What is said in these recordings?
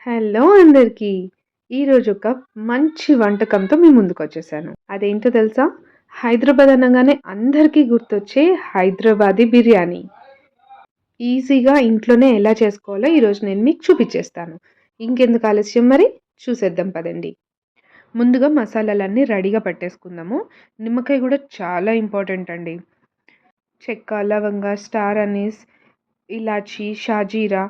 Hello అందరికీ! ఈరోజు ఒక మంచి వంటకంతో మీ ముందుకొచ్చేసాను. అదేంటో తెలుసా? హైదరాబాద్ అనంగానే అందరికీ గుర్తొచ్చే హైదరాబాదీ బిర్యానీ. ఈజీగా ఇంట్లోనే ఎలా చేసుకోవాలో ఈరోజు నేను మీకు చూపిచ్చేస్తాను. ఇంకెందుకు ఆలస్యం మరి? చూసేద్దాం పదండి. ముందుగా మసాలాలన్నీ రెడీగా పట్టేసుకుందాము. నిమ్మకాయ కూడా చాలా ఇంపార్టెంట్ అండి. చెక్క, లవంగ, స్టార్ అనీస్, ఇలాచీ, షాజీరా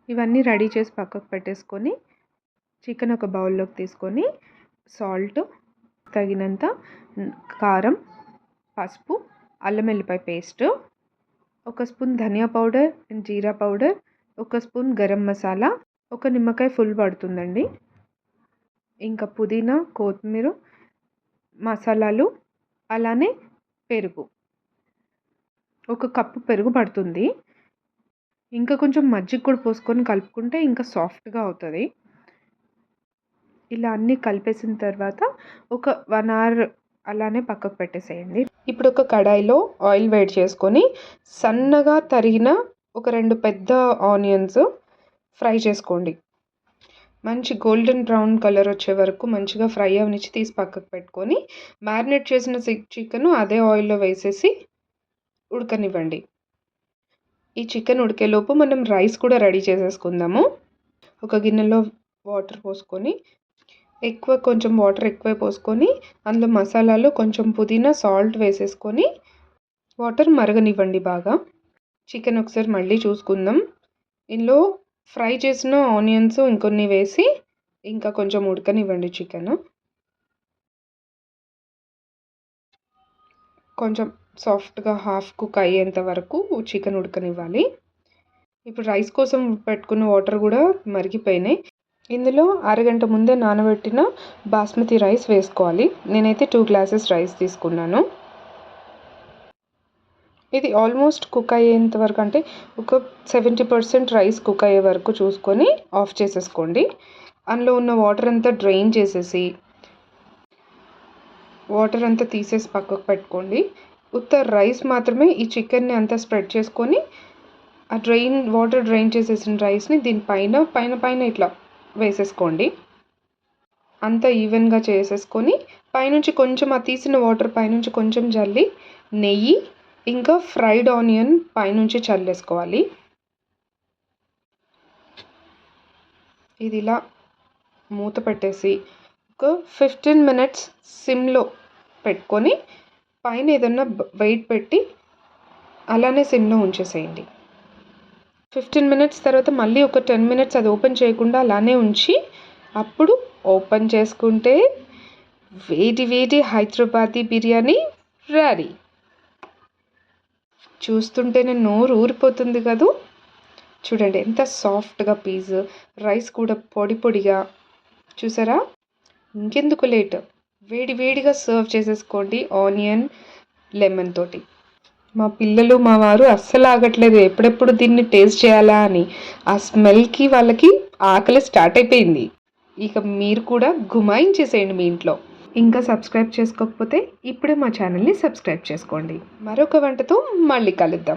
ఇవన్నీ రెడీ చేసి పక్కకు పెట్టేసుకొని చికెన్ ఒక బౌల్లోకి తీసుకొని సాల్ట్, తగినంత కారం, పసుపు, అల్లం వెల్లిపాయ పేస్ట్, ఒక స్పూన్ ధనియా పౌడర్ అండ్ జీరా పౌడర్, ఒక స్పూన్ గరం మసాలా, ఒక నిమ్మకాయ ఫుల్ పడుతుందండి, ఇంకా పుదీనా, కొత్తిమీర, మసాలాలు, అలానే పెరుగు, ఒక కప్పు పెరుగు పడుతుంది. ఇంకా కొంచెం మజ్జిగ కూడా పోసుకొని కలుపుకుంటే ఇంకా సాఫ్ట్గా అవుతుంది. ఇలా అన్నీ కలిపేసిన తర్వాత ఒక 1 అవర్ అలానే పక్కకు పెట్టేసేయండి. ఇప్పుడు ఒక కడాయిలో ఆయిల్ వేడి చేసుకొని సన్నగా తరిగిన ఒక 2 పెద్ద ఆనియన్స్ ఫ్రై చేసుకోండి. మంచి గోల్డెన్ బ్రౌన్ కలర్ వచ్చే వరకు మంచిగా ఫ్రై అవనిచ్చి తీసి పక్కకు పెట్టుకొని మ్యారినేట్ చేసిన చికెన్ అదే ఆయిల్లో వేసేసి ఉడకనివ్వండి. ఈ చికెన్ ఉడికేలోపు మనం రైస్ కూడా రెడీ చేసేసుకుందాము. ఒక గిన్నెలో వాటర్ పోసుకొని కొంచెం వాటర్ ఎక్కువే పోసుకొని అందులో మసాలాలు, కొంచెం పుదీనా, సాల్ట్ వేసేసుకొని వాటర్ మరగనివ్వండి బాగా. చికెన్ ఒకసారి మళ్ళీ చూసుకుందాం. ఇందులో ఫ్రై చేసిన ఆనియన్స్ ఇంకొన్ని వేసి ఇంకా కొంచెం ఉడకనివ్వండి చికెన్. కొంచెం సాఫ్ట్గా హాఫ్ కుక్ అయ్యేంత వరకు చికెన్ ఉడకనివ్వాలి. ఇప్పుడు రైస్ కోసం పెట్టుకున్న వాటర్ కూడా మరిగిపోయినాయి. ఇందులో అరగంట ముందే నానబెట్టిన బాస్మతి రైస్ వేసుకోవాలి. నేనైతే 2 గ్లాసెస్ రైస్ తీసుకున్నాను. ఇది ఆల్మోస్ట్ కుక్ అయ్యేంత వరకు, అంటే ఒక 70% రైస్ కుక్ అయ్యే వరకు చూసుకొని ఆఫ్ చేసేసుకోండి. అందులో ఉన్న వాటర్ అంతా డ్రైన్ చేసేసి వాటర్ అంతా తీసేసి పక్కకు పెట్టుకోండి. ఉత్త రైస్ మాత్రమే ఈ చికెన్ని అంతా స్ప్రెడ్ చేసుకొని ఆ వాటర్ డ్రైన్ చేసేసిన రైస్ని దీనిపైన పైన ఇట్లా వేసేసుకోండి. అంతా ఈవెన్గా చేసేసుకొని పైనుంచి కొంచెం ఆ తీసిన వాటర్ పైనుంచి కొంచెం జల్లి నెయ్యి ఇంకా ఫ్రైడ్ ఆనియన్ పైనుంచి చల్లేసుకోవాలి. ఇది ఇలా మూత పెట్టేసి ఒక 15 minutes సిమ్లో పెట్టుకొని పైన ఏదన్నా వెయిట్ పెట్టి అలానే సిమ్లో ఉంచేసేయండి. 15 minutes తర్వాత మళ్ళీ ఒక 10 minutes అది ఓపెన్ చేయకుండా అలానే ఉంచి అప్పుడు ఓపెన్ చేసుకుంటే వేడి వేడి హైదరాబాదీ బిర్యానీ రెడీ. చూస్తుంటేనే నోరు ఊరిపోతుంది కదూ. చూడండి ఎంత సాఫ్ట్గా పీస్, రైస్ కూడా పొడి పొడిగా. చూసారా? ఇంకెందుకు లేట్, వేడి వేడిగా సర్వ్ చేసేసుకోండి ఆనియన్ లెమన్ తోటి. మా పిల్లలు, మా వారు అస్సలు ఆగట్లేదు ఎప్పుడెప్పుడు దీన్ని టేస్ట్ చేయాలా అని. ఆ స్మెల్కి వాళ్ళకి ఆకలి స్టార్ట్ అయిపోయింది. ఇక మీరు కూడా గుమాయించేసేయండి మీ ఇంట్లో. ఇంకా సబ్స్క్రైబ్ చేసుకోకపోతే ఇప్పుడే మా ఛానల్ని సబ్స్క్రైబ్ చేసుకోండి. మరొక వంటతో మళ్ళీ కలుద్దాం.